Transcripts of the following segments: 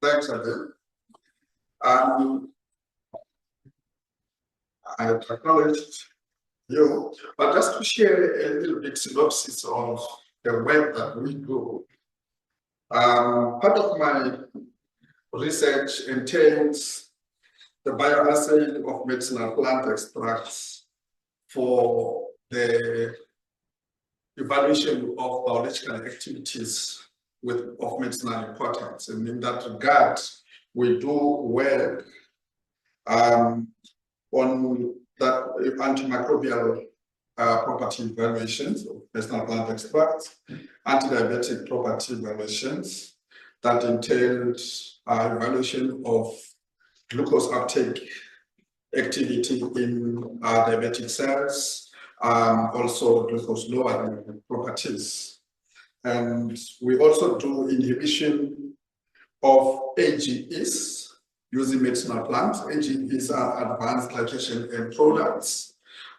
Thanks, Adil. I acknowledged you, but just to share a little bit synopsis of the work that we do. Part of my research entails the bioassay of medicinal plant extracts for the evaluation of biological activities of medicinal importance. And in that regard, we do work on that antimicrobial property evaluations of medicinal plant extracts, anti-diabetic property evaluations that entailed evaluation of glucose uptake activity in diabetic cells, also glucose lowering properties. And we also do inhibition of AGEs using medicinal plants. AGEs are advanced glycation end products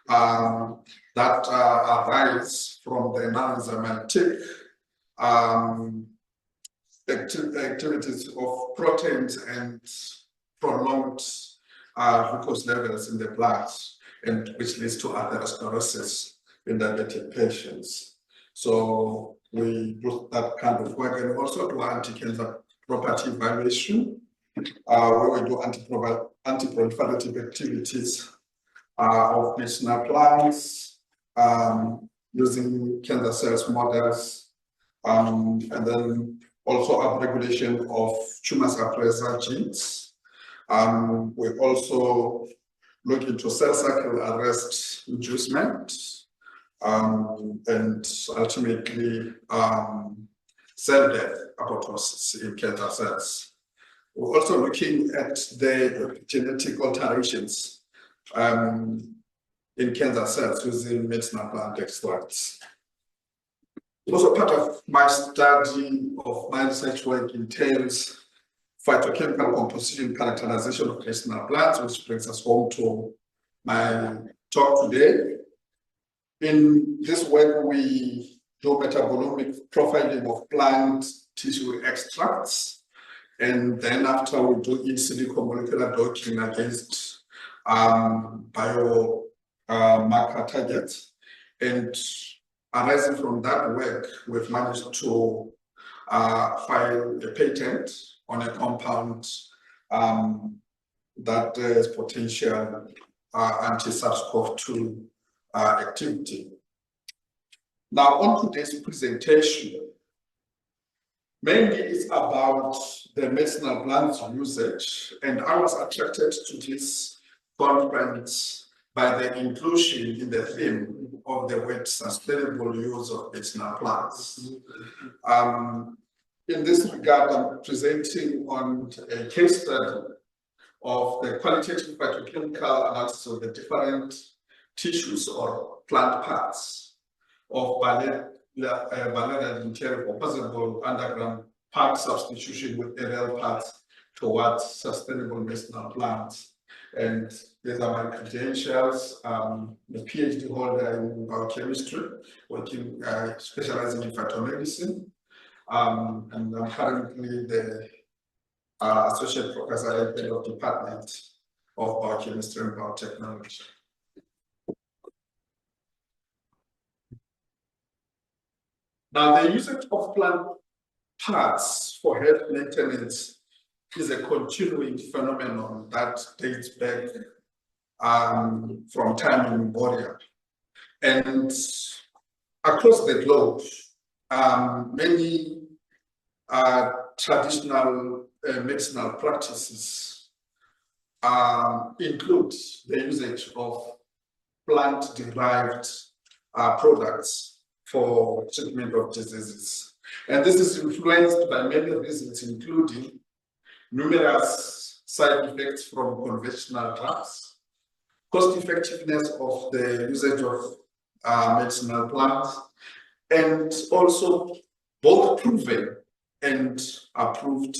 that arise from the non-enzymatic activities of proteins and prolonged glucose levels in the blood, and which leads to atherosclerosis in diabetic patients. So we do that kind of work, and also do anti-cancer property evaluation, where we do anti-proliferative activities of medicinal plants using cancer cells models, and then also upregulation of tumor suppressor genes. We also look into cell cycle arrest inducement, and ultimately cell death apoptosis in cancer cells. We're also looking at the genetic alterations in cancer cells using medicinal plant extracts. Also, part of my study of my research work entails phytochemical composition characterization of medicinal plants, which brings us home to my talk today. In this work, we do metabolomic profiling of plant tissue extracts, and then after we do in silico molecular docking against biomarker targets. And arising from that work, we've managed to file a patent on a compound that has potential anti-SARS-CoV-2 activity. Now, on today's presentation, mainly it's about the medicinal plants usage, and I was attracted to this conference by the inclusion in the theme of the word sustainable use of medicinal plants. In this regard, I'm presenting on a case study of the qualitative phytochemical analysis of the different tissues or plant parts of Barleria dinteri for possible underground part substitution with aerial parts towards sustainable medicinal plants. And these are my credentials. I'm a PhD holder in biochemistry, working specializing in phytomedicine. And I'm currently the associate professor at the Department of Biochemistry and Biotechnology. Now, the usage of plant parts for health maintenance is a continuing phenomenon that dates back from time immemorial. And across the globe, many traditional medicinal practices include the usage of plant-derived products for treatment of diseases. And this is influenced by many reasons, including numerous side effects from conventional drugs, cost effectiveness of the usage of medicinal plants, and also both proven and approved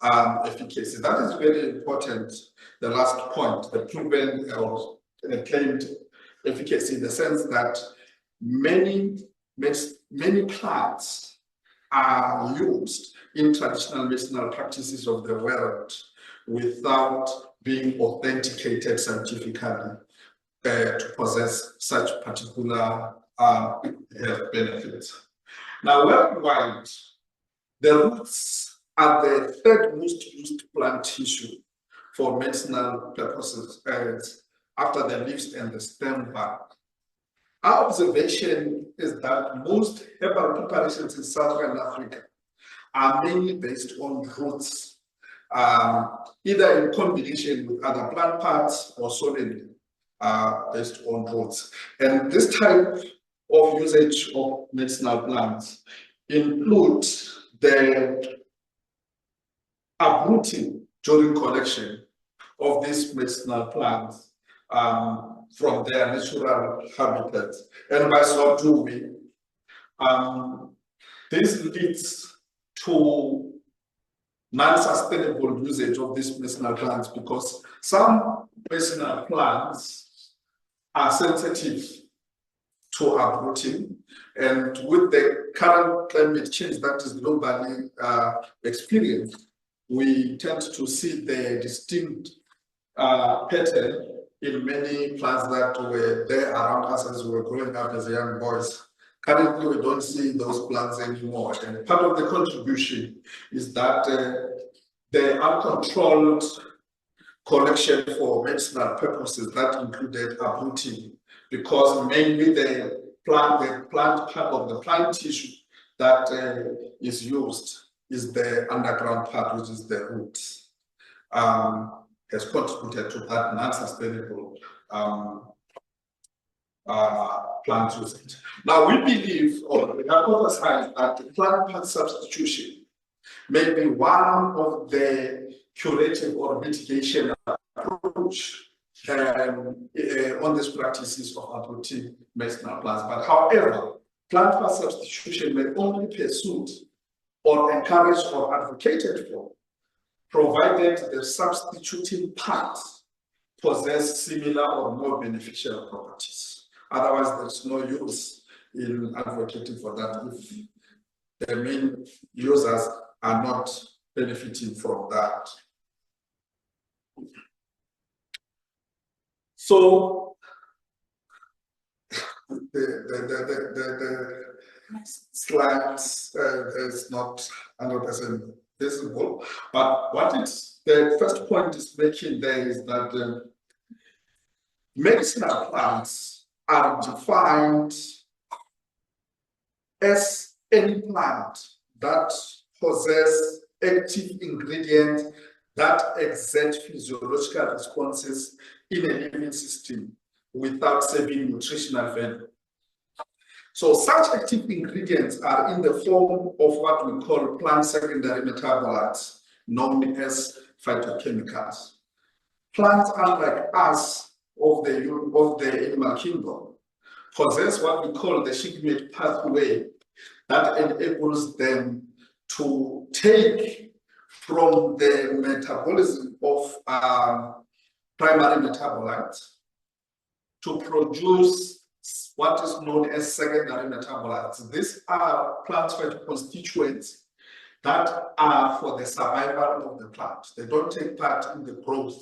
efficacy. That is very important, the last point, the proven or the claimed efficacy, in the sense that many plants are used in traditional medicinal practices of the world without being authenticated scientifically to possess such particular health benefits. Now, worldwide, the roots are the third most used plant tissue for medicinal purposes after the leaves and the stem bark. Our observation is that most herbal preparations in Southern Africa are mainly based on roots, either in combination with other plant parts or solely based on roots. And this type of usage of medicinal plants includes the uprooting during collection of these medicinal plants from their natural habitats. And by so doing, this leads to non-sustainable usage of these medicinal plants because some medicinal plants are sensitive to uprooting, and with the current climate change that is globally experienced, we tend to see the distinct pattern in many plants that were there around us as we were growing up as young boys. Currently, we don't see those plants anymore. And part of the contribution is that the uncontrolled collection for medicinal purposes that included uprooting, because mainly the plant part of the plant tissue that is used is the underground part, which is the roots, has contributed to that non-sustainable plant usage. Now, we believe, or we hypothesize, that the plant part substitution may be one of the curative or mitigation approach on these practices of uprooting medicinal plants. But however, plant part substitution may only be pursued or encouraged or advocated for, provided the substituting parts possess similar or more beneficial properties. Otherwise, there's no use in advocating for that if the main users are not benefiting from that. So the slides is not 100% visible, but the first point is making there is that medicinal plants are defined as any plant that possess active ingredients that exert physiological responses in a living system without serving nutritional value. So such active ingredients are in the form of what we call plant secondary metabolites, known as phytochemicals. Plants, unlike us of the animal kingdom, possess what we call the shikimate pathway that enables them to take from the metabolism of primary metabolites to produce what is known as secondary metabolites. These are plant phytoconstituents that are for the survival of the plant. They don't take part in the growth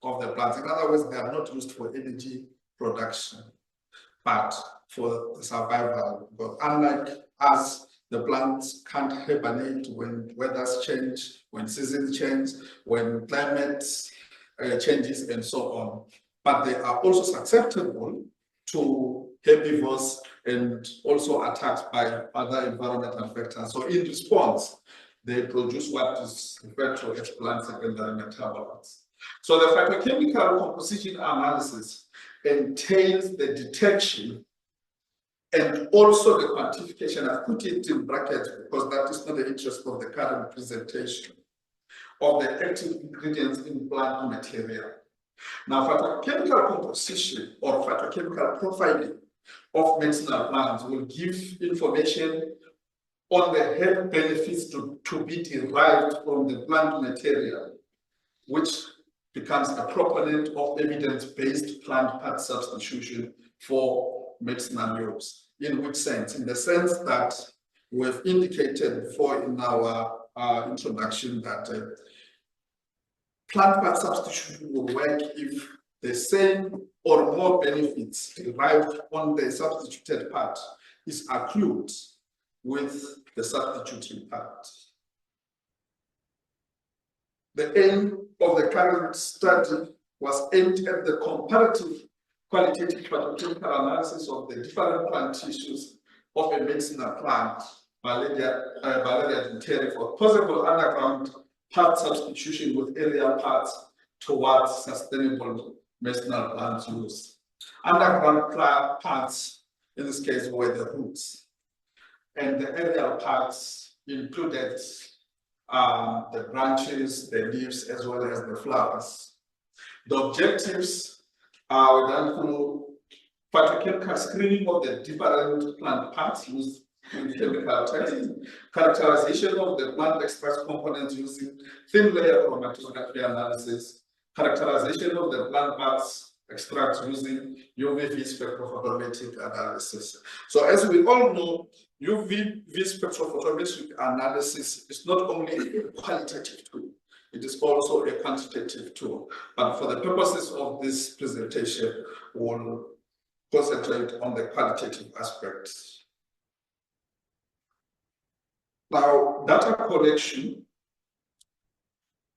of the plant. In other words, they are not used for energy production, but for the survival. But unlike us, the plants can't hibernate when weathers change, when seasons change, when climate changes, and so on. But they are also susceptible to herbivores and also attacked by other environmental factors. So in response, they produce what is referred to as plant secondary metabolites. So the phytochemical composition analysis entails the detection and also the quantification. I've put it in brackets because that is not the interest of the current presentation, of the active ingredients in plant material. Now, phytochemical composition or phytochemical profiling of medicinal plants will give information on the health benefits to be derived from the plant material, which becomes a proponent of evidence-based plant part substitution for medicinal use. In which sense? In the sense that we've indicated before in our introduction that plant part substitution will work if the same or more benefits derived on the substituted part is accrued with the substituting part. The aim of the current study was aimed at the comparative qualitative phytochemical analysis of the different plant tissues of a medicinal plant, Barleria dinteri, for possible underground part substitution with aerial parts towards sustainable medicinal plant use. Underground parts, in this case, were the roots, and the aerial parts included the branches, the leaves, as well as the flowers. The objectives were done through phytochemical screening of the different plant parts used in chemical testing, characterization of the plant extract components using thin layer chromatography analysis, characterization of the plant parts extracts using UV spectrophotometric analysis. So as we all know, UV spectrophotometric analysis is not only a qualitative tool, it is also a quantitative tool. But for the purposes of this presentation, we'll concentrate on the qualitative aspects. Now, data collection.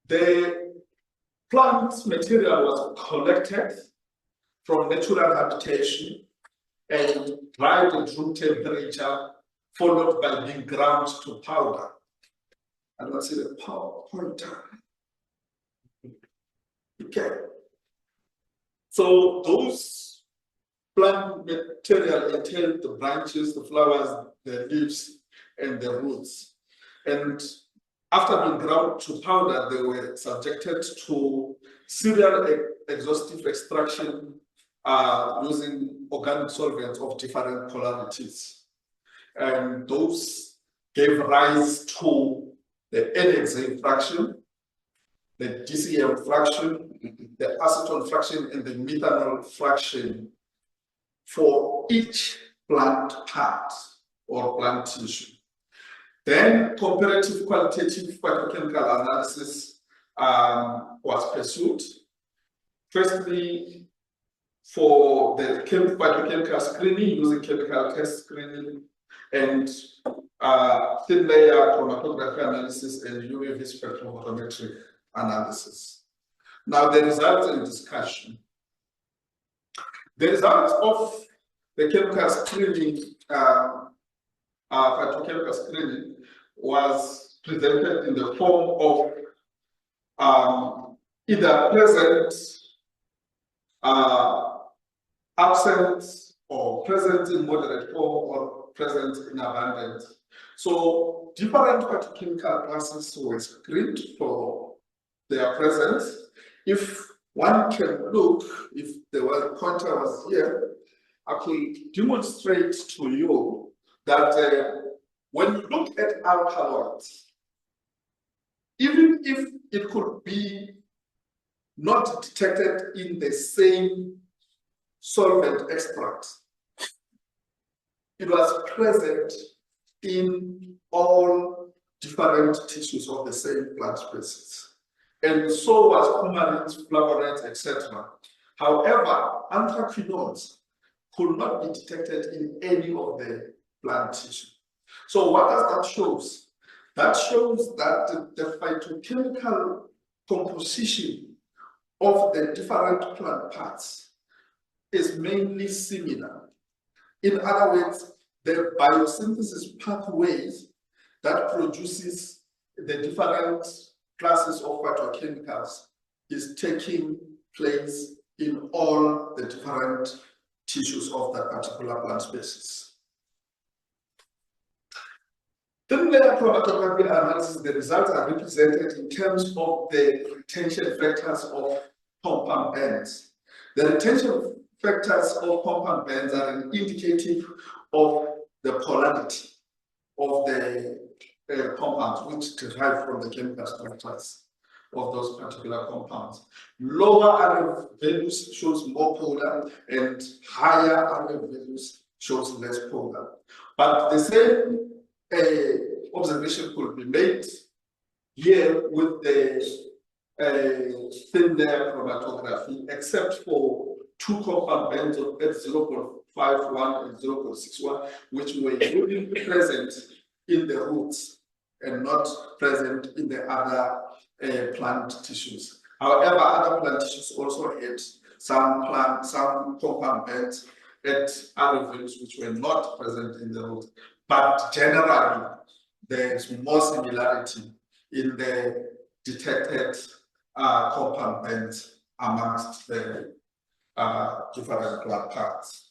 The plant material was collected from natural habitation and dried at room temperature, followed by being ground to powder. I don't see the pointer. Okay. So those plant material entailed the branches, the flowers, the leaves, and the roots. And after being ground to powder, they were subjected to serial exhaustive extraction using organic solvents of different polarities. And those gave rise to the NXA fraction, the DCM fraction, the acetone fraction, and the methanol fraction for each plant part or plant tissue. Then comparative qualitative phytochemical analysis was pursued. Firstly, for the phytochemical screening using chemical test screening and thin layer chromatography analysis and UV spectrophotometric analysis. Now the results and discussion. The results of the chemical screening, phytochemical screening, was presented in the form of either present, absent, or present in moderate form, or present in abundant. So different phytochemical classes were screened for their presence. If one can look, if the pointer was here, I could demonstrate to you that when you look at alkaloids, even if it could be not detected in the same solvent extract, it was present in all different tissues of the same plant species. And so was coumarins, flavonoids, etc. However, anthraquinones could not be detected in any of the plant tissue. So what does that show? That shows that the phytochemical composition of the different plant parts is mainly similar. In other words, the biosynthesis pathways that produces the different classes of phytochemicals is taking place in all the different tissues of that particular plant species. Thin layer chromatography analysis, the results are represented in terms of the retention factors of compound bands. The retention factors of compound bands are indicative of the polarity of the compounds, which derive from the chemical structures of those particular compounds. Lower RF values shows more polar, and higher RF values shows less polar. But the same observation could be made here with the thin layer chromatography, except for two compound bands of at 0.51 and 0.61, which were only present in the roots and not present in the other plant tissues. However, other plant tissues also had some compound bands at other values which were not present in the root. But generally, there is more similarity in the detected compound bands amongst the different plant parts.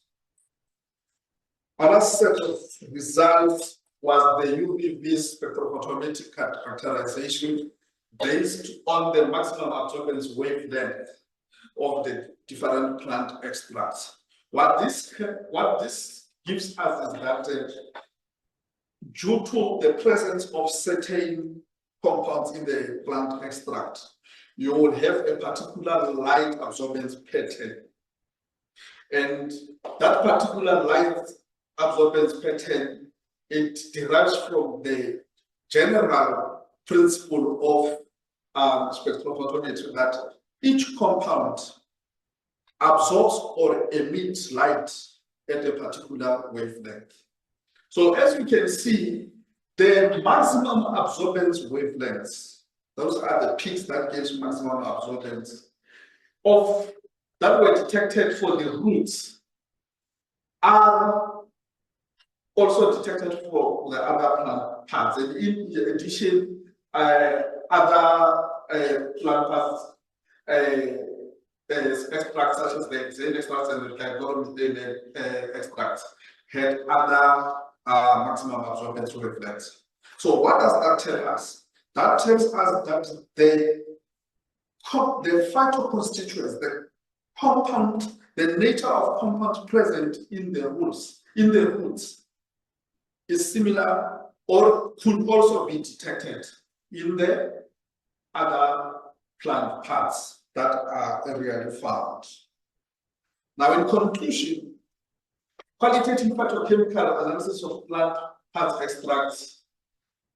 Another set of results was the UVV spectrophotometric characterization based on the maximum absorbance wavelength of the different plant extracts. What this gives us is that due to the presence of certain compounds in the plant extract, you will have a particular light absorbance pattern. And that particular light absorbance pattern, it derives from the general principle of spectrophotometry that each compound absorbs or emits light at a particular wavelength. So as you can see, the maximum absorbance wavelengths, those are the peaks that gives maximum absorbance of that were detected for the roots, are also detected for the other plant parts. And in addition, other plant parts, extracts such as the xane extracts and the glycol extracts had other maximum absorbance wavelengths. So what does that tell us? That tells us that the phytoconstituents, the nature of compounds present in the roots, is similar or could also be detected in the other plant parts that are areally found. Now, in conclusion, qualitative phytochemical analysis of plant parts extracts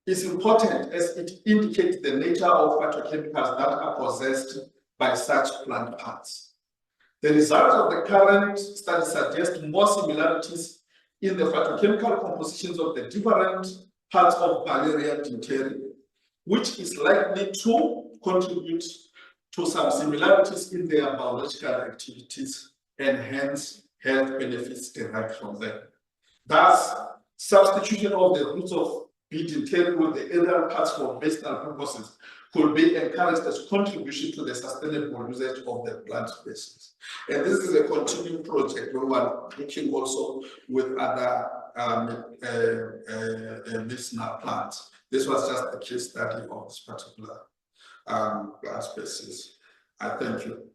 is important as it indicates the nature of phytochemicals that are possessed by such plant parts. The results of the current study suggest more similarities in the phytochemical compositions of the different parts of Barleria dinteri, which is likely to contribute to some similarities in their biological activities and hence health benefits derived from them. Thus, substitution of the roots of B. dinteri with the aerial parts for medicinal purposes could be encouraged as contribution to the sustainable usage of the plant species. And this is a continuing project where we are looking also with other medicinal plants. This was just a case study of this particular plant species. I thank you.